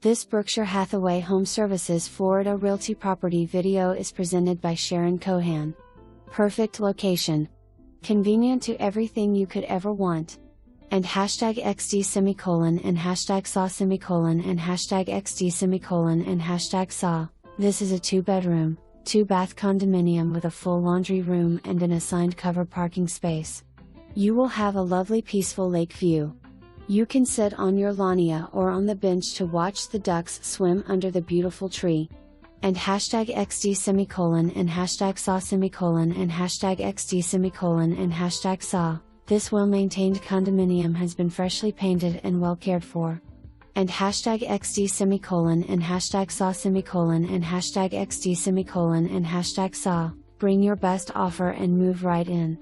This Berkshire Hathaway HomeServices Florida Realty property video is presented by Sharon Cohan. Perfect location. Convenient to everything you could ever want. And #XD semicolon and #SAW semicolon and #XD semicolon and #SAW. This is a 2-bedroom, 2-bath condominium with a full laundry room and an assigned covered parking space. You will have a lovely peaceful lake view. You can sit on your Lania or on the bench to watch the ducks swim under the beautiful tree. And #XD semicolon and #SAW semicolon and #XD semicolon and #SAW. This well-maintained condominium has been freshly painted and well cared for. And #XD semicolon and #SAW semicolon and #XD semicolon and #SAW. Bring your best offer and move right in.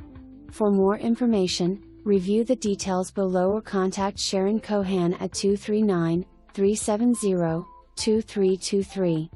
For more information, review the details below or contact Sharon Cohan at 239-370-2323.